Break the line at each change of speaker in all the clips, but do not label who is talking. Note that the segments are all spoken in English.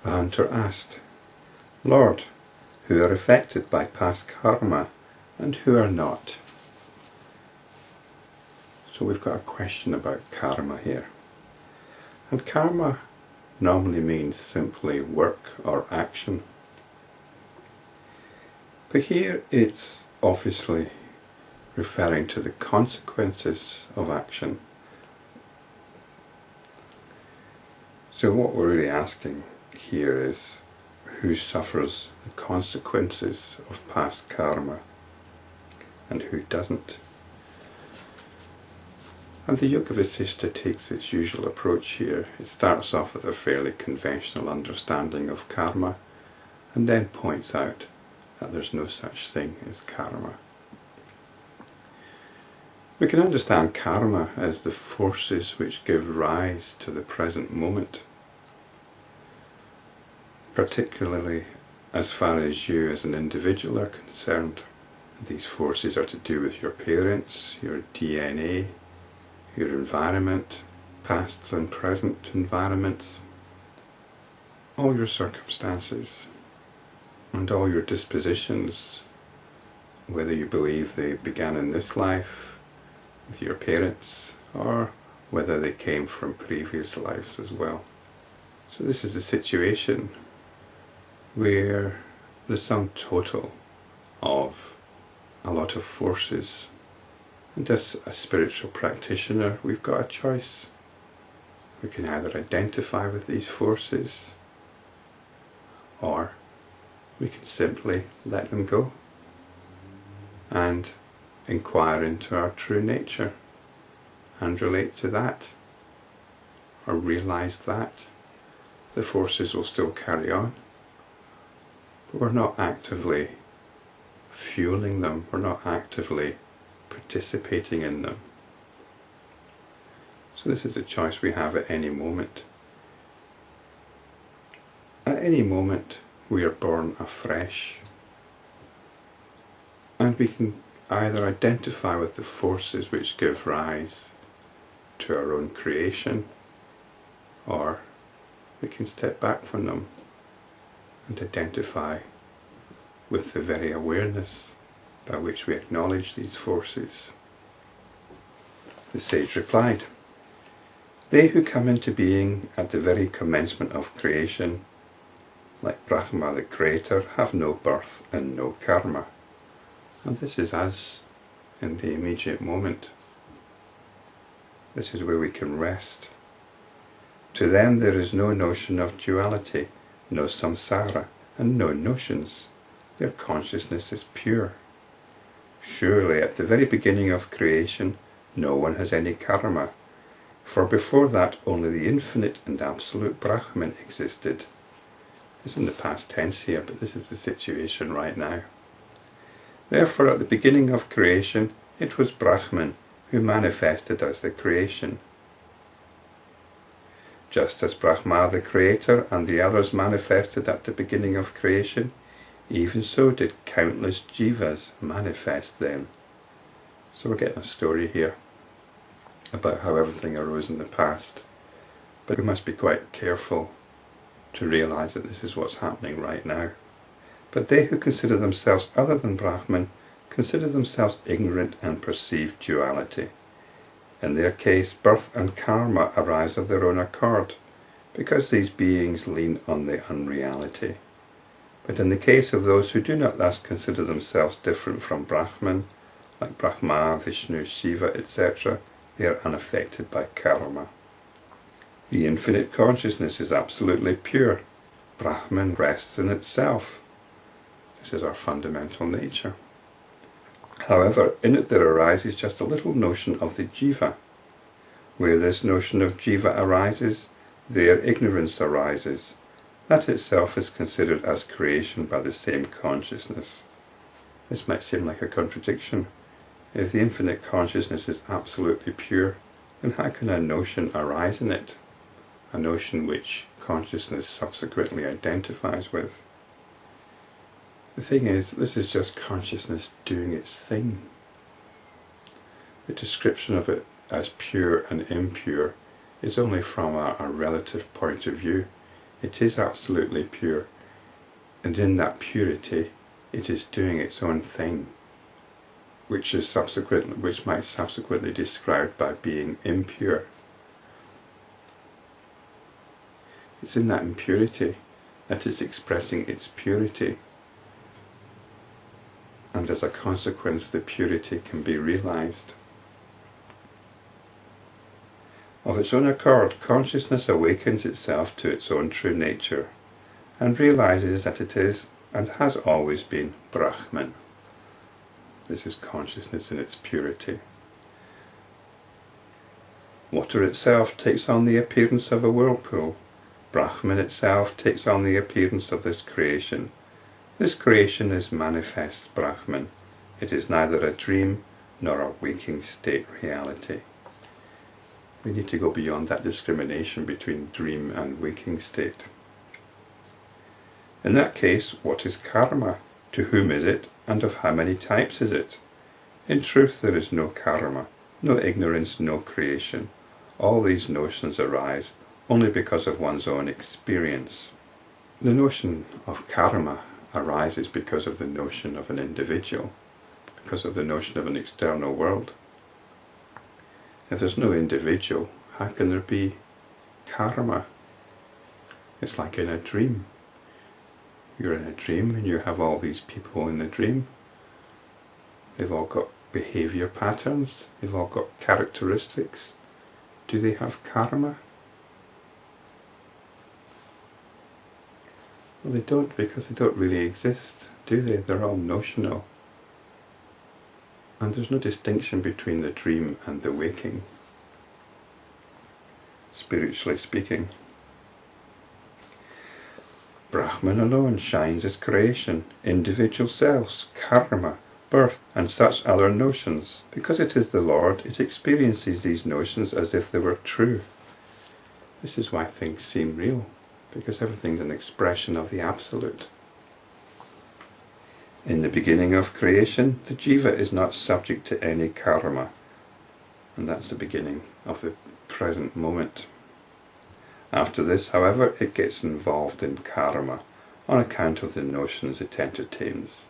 The hunter asked, "Lord, who are affected by past karma and who are not?" So we've got a question about karma here. And karma normally means simply work or action. But here it's obviously referring to the consequences of action. So what we're really asking here is, who suffers the consequences of past karma and who doesn't? And the Yoga Vasistha takes its usual approach here. It starts off with a fairly conventional understanding of karma and then points out that there's no such thing as karma. We can understand karma as the forces which give rise to the present moment, particularly as far as you as an individual are concerned. These forces are to do with your parents, your DNA, your environment, past and present environments, all your circumstances, and all your dispositions, whether you believe they began in this life with your parents or whether they came from previous lives as well. So this is the situation where the sum total of a lot of forces, and as a spiritual practitioner we've got a choice. We can either identify with these forces or we can simply let them go and inquire into our true nature and relate to that, or realize that the forces will still carry on, but we're not actively fueling them, we're not actively participating in them. So this is a choice we have at any moment. At any moment we are born afresh, and we can either identify with the forces which give rise to our own creation, or we can step back from them and identify with the very awareness by which we acknowledge these forces. The sage replied, "They who come into being at the very commencement of creation, like Brahma the Creator, have no birth and no karma." And this is us in the immediate moment. This is where we can rest. To them there is no notion of duality, no samsara, and no notions. Their consciousness is pure. Surely at the very beginning of creation no one has any karma, for before that only the infinite and absolute Brahman existed. It's in the past tense here, but this is the situation right now. Therefore at the beginning of creation it was Brahman who manifested as the creation. Just as Brahma the Creator and the others manifested at the beginning of creation, even so did countless jivas manifest then. So we're getting a story here about how everything arose in the past, but we must be quite careful to realize that this is what's happening right now. But they who consider themselves other than Brahman consider themselves ignorant and perceive duality. In their case, birth and karma arise of their own accord, because these beings lean on the unreality. But in the case of those who do not thus consider themselves different from Brahman, like Brahma, Vishnu, Shiva, etc., they are unaffected by karma. The infinite consciousness is absolutely pure. Brahman rests in itself. This is our fundamental nature. However, in it there arises just a little notion of the jiva. Where this notion of jiva arises, there ignorance arises. That itself is considered as creation by the same consciousness. This might seem like a contradiction. If the infinite consciousness is absolutely pure, then how can a notion arise in it? A notion which consciousness subsequently identifies with. The thing is, this is just consciousness doing its thing. The description of it as pure and impure is only from a relative point of view. It is absolutely pure, and in that purity it is doing its own thing, which might subsequently be described by being impure. It's in that impurity that it's expressing its purity, and as a consequence the purity can be realized. Of its own accord, consciousness awakens itself to its own true nature and realizes that it is and has always been Brahman. This is consciousness in its purity. Water itself takes on the appearance of a whirlpool. Brahman itself takes on the appearance of this creation. This creation is manifest Brahman. It is neither a dream nor a waking state reality. We need to go beyond that discrimination between dream and waking state. In that case, what is karma? To whom is it, and of how many types is it? In truth, there is no karma, no ignorance, no creation. All these notions arise only because of one's own experience. The notion of karma arises because of the notion of an individual, because of the notion of an external world. If there's no individual, how can there be karma? It's like in a dream. You're in a dream and you have all these people in the dream. They've all got behavior patterns, they've all got characteristics. Do they have karma? Well, they don't, because they don't really exist, do they? They're all notional. And there's no distinction between the dream and the waking, spiritually speaking. Brahman alone shines as creation, individual selves, karma, birth, and such other notions. Because it is the Lord, it experiences these notions as if they were true. This is why things seem real, because everything's an expression of the Absolute. In the beginning of creation, the jiva is not subject to any karma, and that's the beginning of the present moment. After this, however, it gets involved in karma on account of the notions it entertains.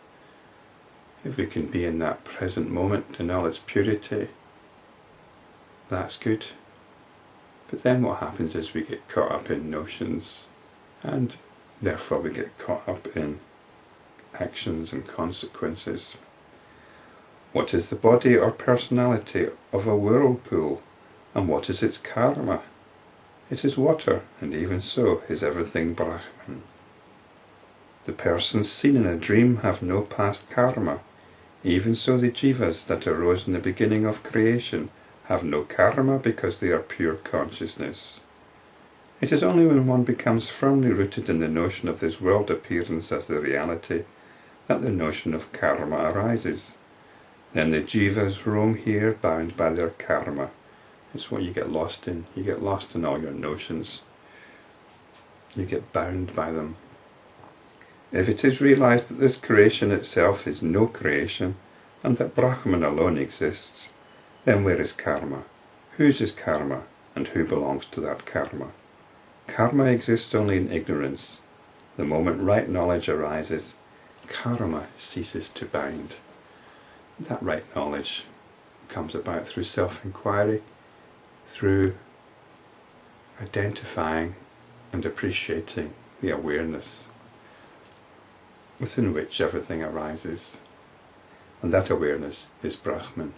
If we can be in that present moment in all its purity, that's good. But then what happens is we get caught up in notions, and therefore we get caught up in actions and consequences. What is the body or personality of a whirlpool, and what is its karma? It is water, and even so is everything Brahman. The persons seen in a dream have no past karma. Even so the jivas that arose in the beginning of creation have no karma because they are pure consciousness. It is only when one becomes firmly rooted in the notion of this world appearance as the reality that the notion of karma arises. Then the jivas roam here bound by their karma. It's what you get lost in. You get lost in all your notions. You get bound by them. If it is realized that this creation itself is no creation, and that Brahman alone exists, then where is karma? Whose is karma, and who belongs to that karma? Karma exists only in ignorance. The moment right knowledge arises, karma ceases to bind. That right knowledge comes about through self-inquiry, through identifying and appreciating the awareness within which everything arises. And that awareness is Brahman.